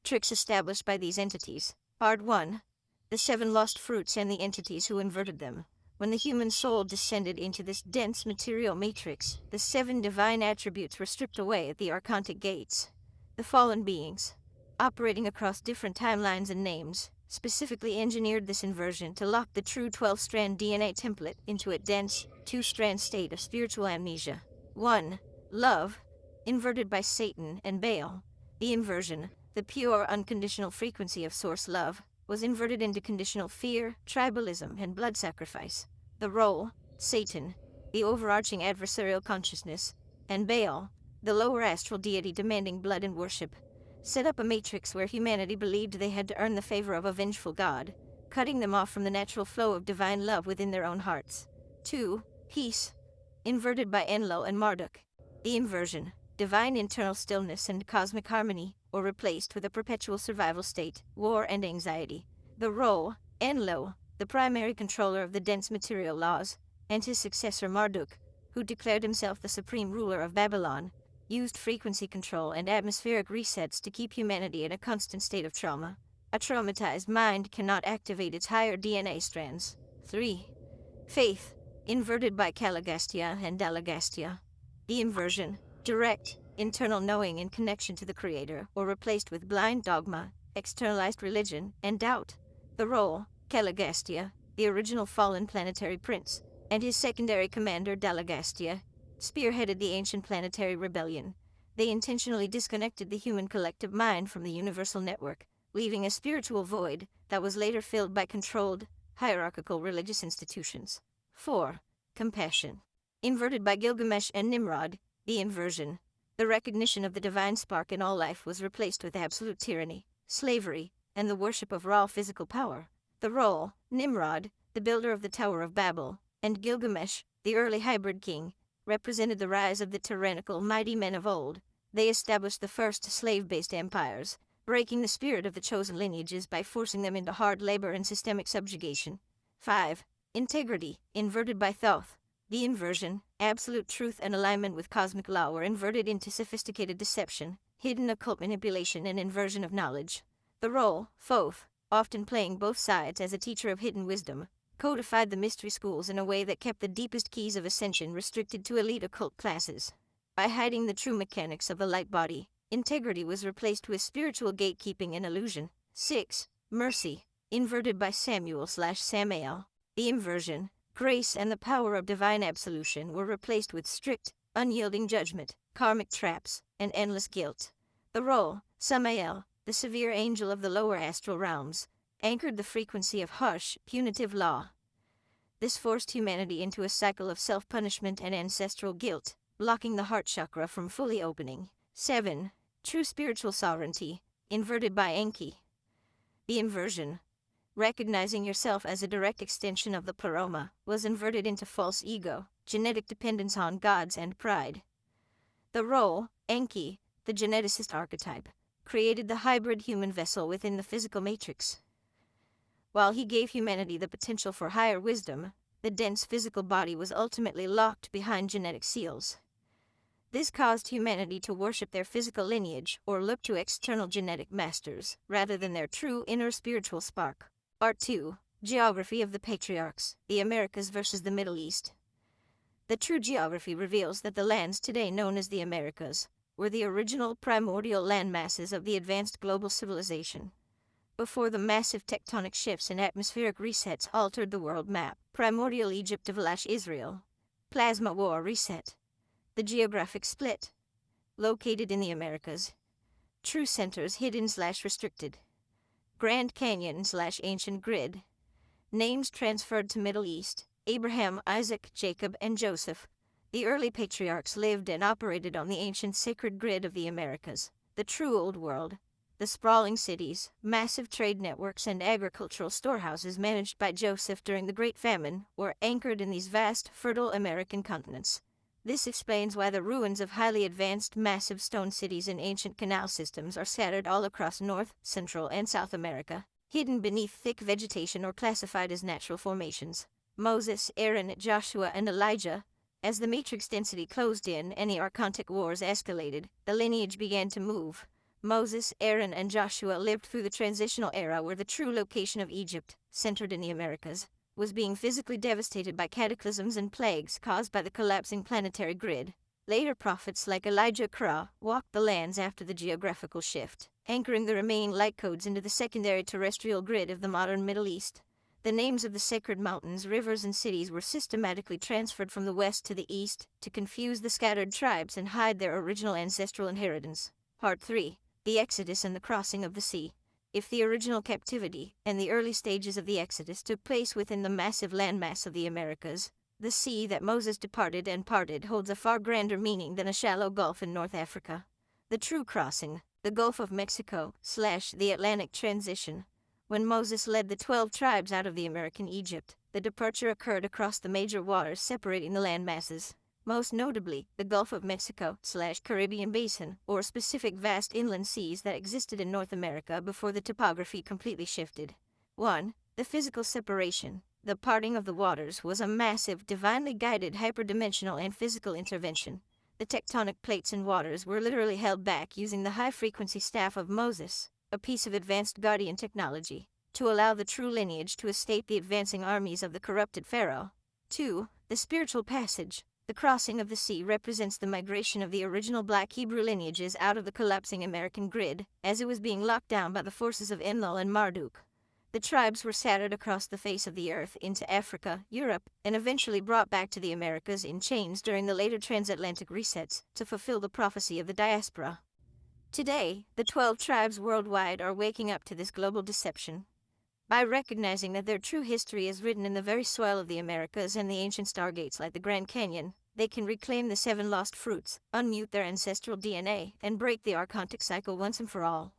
Tricks established by these entities. Part 1. The 7 lost fruits and the entities who inverted them. When the human soul descended into this dense material matrix, the 7 divine attributes were stripped away at the archontic gates. The fallen beings, operating across different timelines and names, specifically engineered this inversion to lock the true 12-strand DNA template into a dense, 2-strand state of spiritual amnesia. 1. Love, inverted by Satan and Baal. The inversion, the pure unconditional frequency of source love, was inverted into conditional fear, tribalism, and blood sacrifice. The role, Satan, the overarching adversarial consciousness, and Baal, the lower astral deity demanding blood and worship, set up a matrix where humanity believed they had to earn the favor of a vengeful God, cutting them off from the natural flow of divine love within their own hearts. 2. Peace, inverted by Enlil and Marduk. The inversion, divine internal stillness and cosmic harmony, or replaced with a perpetual survival state, war and anxiety. The role, Enlil, the primary controller of the dense material laws, and his successor Marduk, who declared himself the supreme ruler of Babylon, used frequency control and atmospheric resets to keep humanity in a constant state of trauma. A traumatized mind cannot activate its higher DNA strands. 3. Faith, inverted by Caligastia and Dalagastia. The inversion, direct, internal knowing in connection to the Creator, or replaced with blind dogma, externalized religion, and doubt. The role, Caligastia, the original fallen planetary prince, and his secondary commander Dalagastia, spearheaded the ancient planetary rebellion. They intentionally disconnected the human collective mind from the universal network, leaving a spiritual void that was later filled by controlled, hierarchical religious institutions. 4. Compassion, inverted by Gilgamesh and Nimrod. The inversion, the recognition of the divine spark in all life, was replaced with absolute tyranny, slavery, and the worship of raw physical power. The role, Nimrod, the builder of the Tower of Babel, and Gilgamesh, the early hybrid king, represented the rise of the tyrannical mighty men of old. They established the first slave-based empires, breaking the spirit of the chosen lineages by forcing them into hard labor and systemic subjugation. 5. Integrity, inverted by Thoth. The inversion, absolute truth and alignment with cosmic law, were inverted into sophisticated deception, hidden occult manipulation, and inversion of knowledge. The role, Thoth, often playing both sides as a teacher of hidden wisdom, codified the mystery schools in a way that kept the deepest keys of ascension restricted to elite occult classes. By hiding the true mechanics of the light body, integrity was replaced with spiritual gatekeeping and illusion. 6. Mercy, inverted by Samuel/Samael. The inversion, grace and the power of divine absolution, were replaced with strict, unyielding judgment, karmic traps, and endless guilt. The role, Samael, the severe angel of the lower astral realms, anchored the frequency of harsh, punitive law. This forced humanity into a cycle of self-punishment and ancestral guilt, blocking the heart chakra from fully opening. 7. True spiritual sovereignty, inverted by Enki. The inversion, recognizing yourself as a direct extension of the pleroma, was inverted into false ego, genetic dependence on gods, and pride. The role, Enki, the geneticist archetype, created the hybrid human vessel within the physical matrix. While he gave humanity the potential for higher wisdom, the dense physical body was ultimately locked behind genetic seals. This caused humanity to worship their physical lineage or look to external genetic masters, rather than their true inner spiritual spark. Part 2. Geography of the Patriarchs, the Americas versus the Middle East. The true geography reveals that the lands today known as the Americas were the original primordial landmasses of the advanced global civilization. Before the massive tectonic shifts and atmospheric resets altered the world map, primordial Egypt of Israel, plasma war reset. The geographic split. Located in the Americas. True centers hidden/restricted. Grand Canyon/ancient grid. Names transferred to Middle East: Abraham, Isaac, Jacob, and Joseph. The early patriarchs lived and operated on the ancient sacred grid of the Americas, the true Old World. The sprawling cities, massive trade networks, and agricultural storehouses managed by Joseph during the Great Famine were anchored in these vast, fertile American continents. This explains why the ruins of highly advanced, massive stone cities and ancient canal systems are scattered all across North, Central, and South America, hidden beneath thick vegetation or classified as natural formations. Moses, Aaron, Joshua, and Elijah. As the matrix density closed in and the archontic wars escalated, the lineage began to move. Moses, Aaron, and Joshua lived through the transitional era where the true location of Egypt, centered in the Americas, was being physically devastated by cataclysms and plagues caused by the collapsing planetary grid. Later prophets like Elijah walked the lands after the geographical shift, anchoring the remaining light codes into the secondary terrestrial grid of the modern Middle East. The names of the sacred mountains, rivers, and cities were systematically transferred from the west to the east to confuse the scattered tribes and hide their original ancestral inheritance. Part 3. The Exodus and the Crossing of the Sea. If the original captivity and the early stages of the Exodus took place within the massive landmass of the Americas, the sea that Moses departed and parted holds a far grander meaning than a shallow gulf in North Africa. The true crossing, the Gulf of Mexico/the Atlantic transition. When Moses led the 12 tribes out of the American Egypt, the departure occurred across the major waters separating the land masses. Most notably, the Gulf of Mexico/Caribbean Basin, or specific vast inland seas that existed in North America before the topography completely shifted. 1. The physical separation. The parting of the waters was a massive, divinely guided hyperdimensional and physical intervention. The tectonic plates and waters were literally held back using the high-frequency staff of Moses, a piece of advanced guardian technology, to allow the true lineage to escape the advancing armies of the corrupted Pharaoh. 2. The spiritual passage. The crossing of the sea represents the migration of the original Black Hebrew lineages out of the collapsing American grid, as it was being locked down by the forces of Enlil and Marduk. The tribes were scattered across the face of the earth into Africa, Europe, and eventually brought back to the Americas in chains during the later transatlantic resets to fulfill the prophecy of the diaspora. Today, the 12 tribes worldwide are waking up to this global deception. By recognizing that their true history is written in the very soil of the Americas and the ancient stargates like the Grand Canyon, they can reclaim the 7 lost fruits, unmute their ancestral DNA, and break the archontic cycle once and for all.